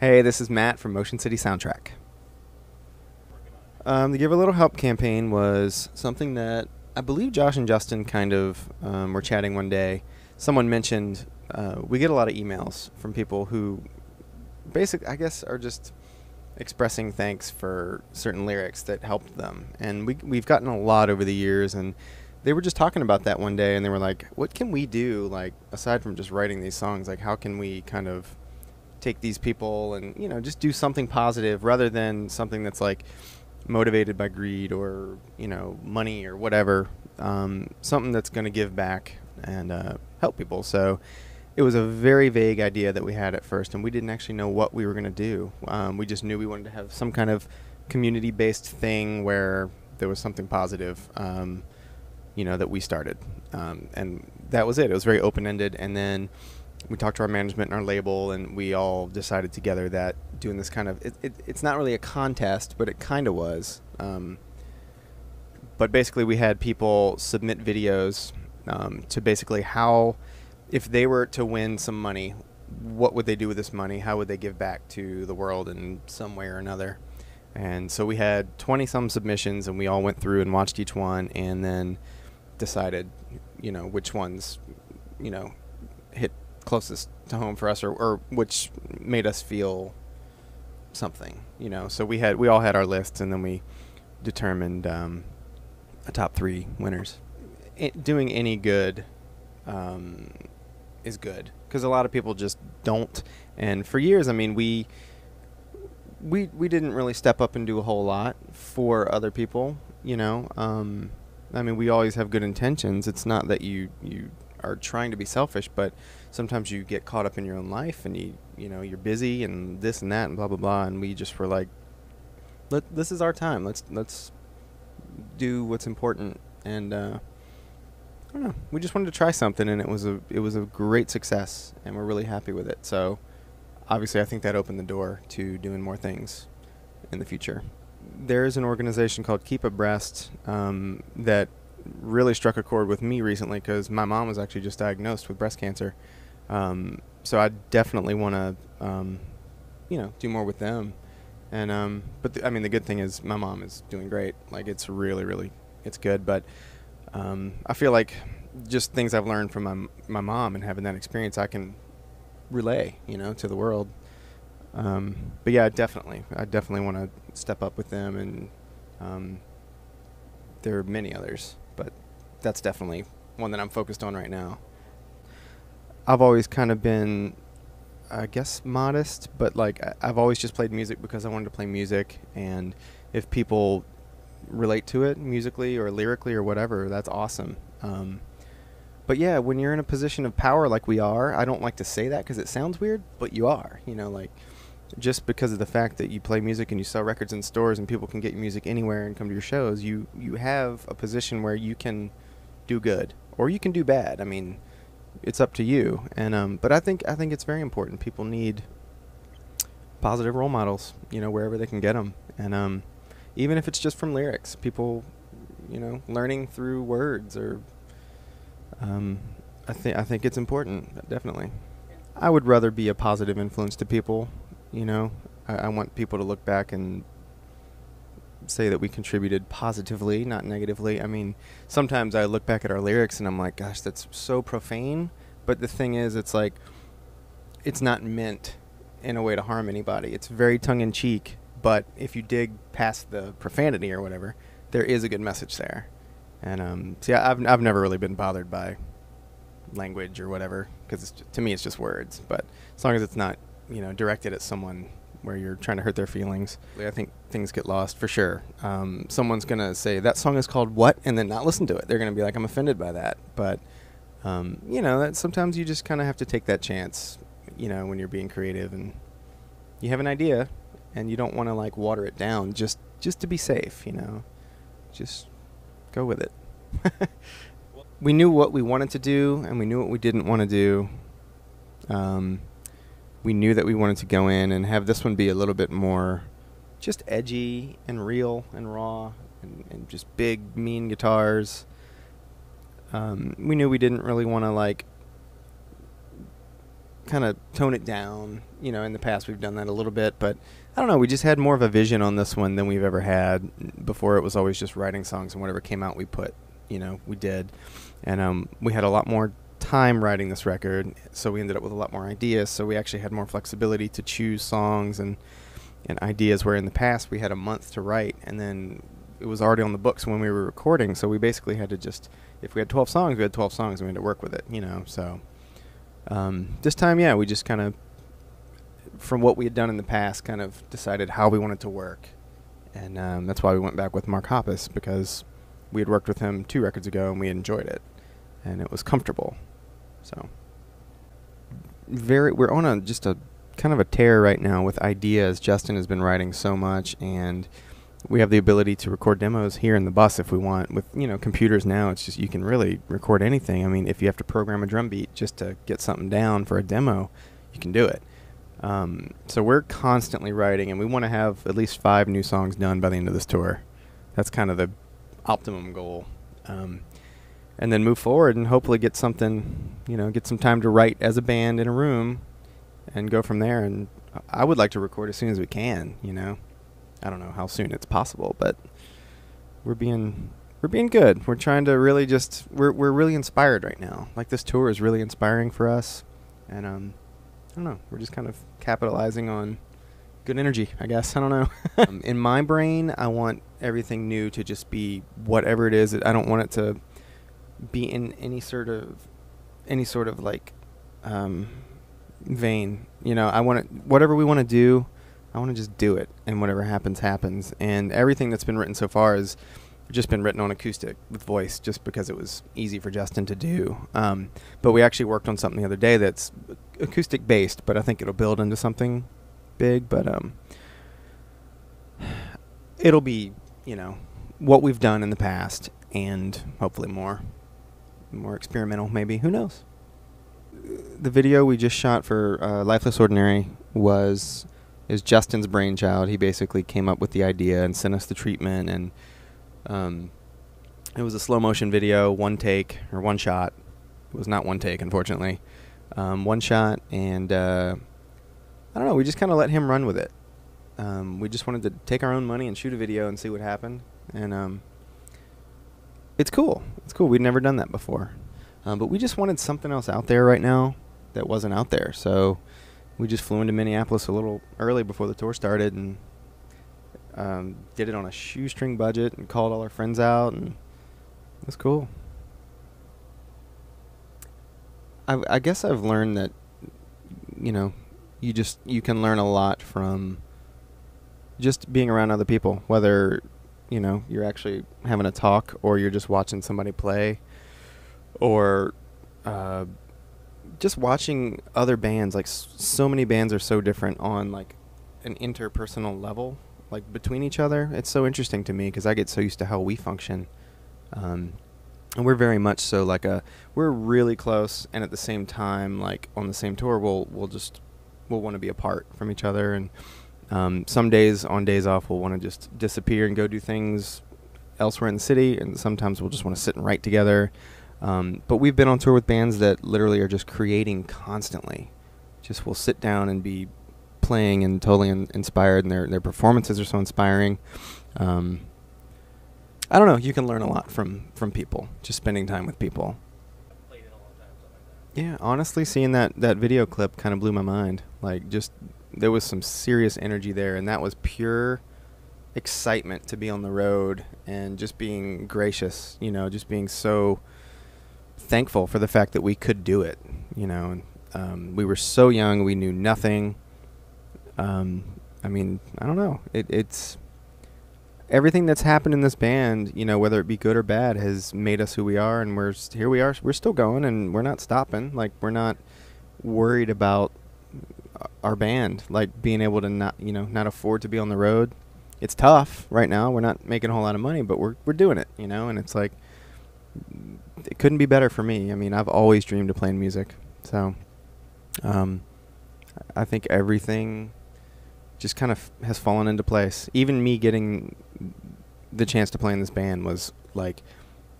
Hey, this is Matt from Motion City Soundtrack. The Give a Little Help campaign was something that I believe Josh and Justin kind of were chatting one day. Someone mentioned we get a lot of emails from people who I guess, are just expressing thanks for certain lyrics that helped them. And we've gotten a lot over the years, and they were just talking about that one day, and they were like, what can we do, like, aside from just writing these songs? Like, how can we kind of take these people and, just do something positive rather than something that's like motivated by greed or, money or whatever. Something that's going to give back and help people. So it was a very vague idea that we had at first, and we didn't actually know what we were going to do. We just knew we wanted to have some kind of community-based thing where there was something positive, that we started. And that was it. It was very open-ended. And then we talked to our management and our label, and we all decided together that doing this kind of it's not really a contest, but it kind of was. But basically, we had people submit videos to basically how, if they were to win some money, what would they do with this money? How would they give back to the world in some way or another? And so we had 20-some submissions, and we all went through and watched each one, and then decided, which ones, hit closest to home for us, or which made us feel something, So we all had our lists, and then we determined a top 3 winners. Doing any good is good, because a lot of people just don't. And for years, I mean, we didn't really step up and do a whole lot for other people, I mean, we always have good intentions. It's not that you are trying to be selfish, but sometimes you get caught up in your own life, and you're busy and this and that and blah blah blah, and we just were like, this is our time. Let's do what's important. And I don't know, we just wanted to try something, and it was a great success, and we're really happy with it. So obviously, I think that opened the door to doing more things in the future. There's an organization called Keep Abreast that really struck a chord with me recently, because my mom was actually just diagnosed with breast cancer. So I definitely want to, do more with them. And but I mean, the good thing is my mom is doing great. Like, it's really, really, it's good. But I feel like just things I've learned from my mom and having that experience, I can relay, to the world. But yeah, I definitely want to step up with them, and there are many others, but that's definitely one that I'm focused on right now. I've always kind of been, I guess, modest, but like I've always just played music because I wanted to play music, and if people relate to it musically or lyrically or whatever, that's awesome. But yeah, when you're in a position of power like we are, I don't like to say that because it sounds weird, but you are, like, just because of the fact that you play music and you sell records in stores and people can get your music anywhere and come to your shows, you have a position where you can do good or you can do bad. I mean, it's up to you. And but I think it's very important. People need positive role models, wherever they can get them. And even if it's just from lyrics, people, learning through words, or I think it's important, definitely. I would rather be a positive influence to people. I want people to look back and say that we contributed positively, not negatively. I mean, sometimes I look back at our lyrics and I'm like, gosh, that's so profane. But the thing is, it's like, it's not meant in a way to harm anybody. It's very tongue-in-cheek. But if you dig past the profanity or whatever, there is a good message there. And so yeah, I've never really been bothered by language or whatever, because to me it's just words. But as long as it's not, directed at someone where you're trying to hurt their feelings, I think things get lost for sure. Someone's gonna say that song is called what, and then not listen to it. They're gonna be like, I'm offended by that. But that sometimes you just kind of have to take that chance, when you're being creative and you have an idea and you don't want to like water it down just to be safe. Just go with it. We knew what we wanted to do, and we knew what we didn't want to do. We knew that we wanted to go in and have this one be a little bit more just edgy and real and raw, and just big, mean guitars. We knew we didn't really want to like kind of tone it down. You know, in the past we've done that a little bit, but I don't know. We just had more of a vision on this one than we've ever had before. It was always just writing songs, and whatever came out, we did. And we had a lot more time writing this record, so we ended up with a lot more ideas. So we actually had more flexibility to choose songs and ideas, where in the past we had a month to write, and then it was already on the books when we were recording. So we basically had to just, if we had 12 songs, we had 12 songs, and we had to work with it, So this time, yeah, we just kind of, from what we had done in the past, kind of decided how we wanted to work. And that's why we went back with Mark Hoppus, because we had worked with him 2 records ago, and we enjoyed it, and it was comfortable. So we're on just a kind of a tear right now with ideas. Justin has been writing so much, and we have the ability to record demos here in the bus if we want. With, computers now, it's just, you can really record anything. I mean, if you have to program a drum beat just to get something down for a demo, you can do it. So we're constantly writing, and we want to have at least 5 new songs done by the end of this tour. That's kind of the optimum goal. And then move forward and hopefully get something, get some time to write as a band in a room and go from there. And I would like to record as soon as we can, I don't know how soon it's possible, but we're being good. We're trying to really we're really inspired right now. Like, this tour is really inspiring for us. And, I don't know, we're just kind of capitalizing on good energy, I guess. I don't know. In my brain, I want everything new to just be whatever it is. I don't want it to be in any sort of like vein. I want it, whatever we want to do, I want to just do it, and whatever happens, happens. And everything that's been written so far has just been written on acoustic with voice, just because it was easy for Justin to do. But we actually worked on something the other day that's acoustic based, but I think it'll build into something big. But it'll be, what we've done in the past, and hopefully more experimental, maybe. Who knows? The video we just shot for Lifeless Ordinary is Justin's brainchild. He basically came up with the idea and sent us the treatment, and it was a slow motion video, one shot. It was not one take, unfortunately. One shot, and I don't know, we just kind of let him run with it. We just wanted to take our own money and shoot a video and see what happened. And it's cool. We'd never done that before. But we just wanted something else out there right now that wasn't out there. So we just flew into Minneapolis a little early before the tour started, and did it on a shoestring budget, and called all our friends out, and it was cool. I guess I've learned that, you can learn a lot from just being around other people, whether, you're actually having a talk, or you're just watching somebody play, or just watching other bands. Like, so many bands are so different on, like, an interpersonal level, like, between each other. It's so interesting to me, because I get so used to how we function. And we're very much so like we're really close, and at the same time, like, on the same tour, we'll want to be apart from each other. And some days, on days off, we'll want to just disappear and go do things elsewhere in the city, and sometimes we'll just want to sit and write together. But we've been on tour with bands that literally are just creating constantly. Just will sit down and be playing and totally inspired, and their performances are so inspiring. I don't know. You can learn a lot from people, just spending time with people. Yeah, honestly, seeing that video clip kind of blew my mind. Like, just, there was some serious energy there, and that was pure excitement to be on the road, and just being gracious, just being so thankful for the fact that we could do it, and we were so young, we knew nothing. I mean, I don't know. It's everything that's happened in this band, whether it be good or bad, has made us who we are, and here we are. We're still going, and we're not stopping. Like, we're not worried about our band, like, being able to not afford to be on the road. It's tough right now. We're not making a whole lot of money, but we're doing it, and it's like, it couldn't be better for me. I mean, I've always dreamed of playing music, so I think everything just kind of has fallen into place. Even me getting the chance to play in this band was like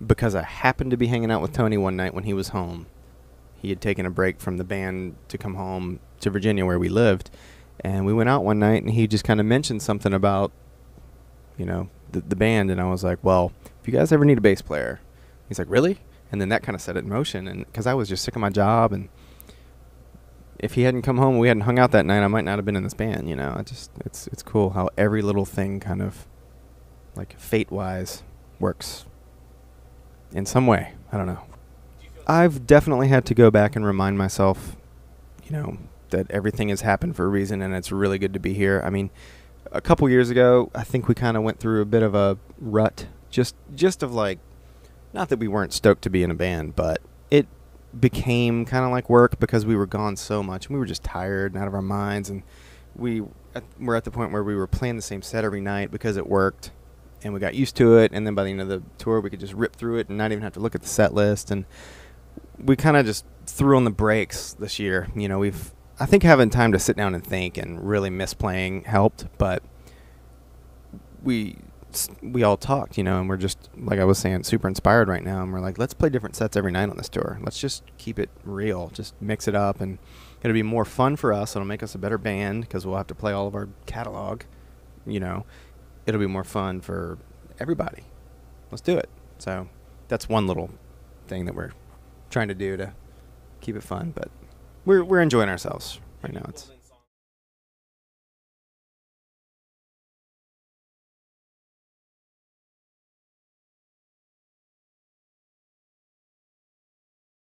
because I happened to be hanging out with Tony one night when he was home. he had taken a break from the band to come home to Virginia where we lived. And we went out one night, and he just kind of mentioned something about, the band. And I was like, well, if you guys ever need a bass player. He's like, really? And then that kind of set it in motion. And because I was just sick of my job, and if he hadn't come home and we hadn't hung out that night, I might not have been in this band. It's cool how every little thing kind of, like, fate-wise works in some way. I don't know. I've definitely had to go back and remind myself, that everything has happened for a reason, and it's really good to be here. I mean, a couple years ago, I think we kind of went through a bit of a rut, just of like, not that we weren't stoked to be in a band, but it became kind of like work because we were gone so much, and we were just tired and out of our minds, and we're at the point where we were playing the same set every night because it worked, and we got used to it, and then by the end of the tour, we could just rip through it and not even have to look at the set list, and we kind of just threw on the brakes this year. I think having time to sit down and think and really miss playing helped, but we all talked, and we're just, like I was saying, super inspired right now, and we're like, let's play different sets every night on this tour. Let's just keep it real, just mix it up, and it'll be more fun for us. It'll make us a better band because we'll have to play all of our catalog. It'll be more fun for everybody. Let's do it. So that's one little thing that we're trying to do to keep it fun, but we're enjoying ourselves right now. It's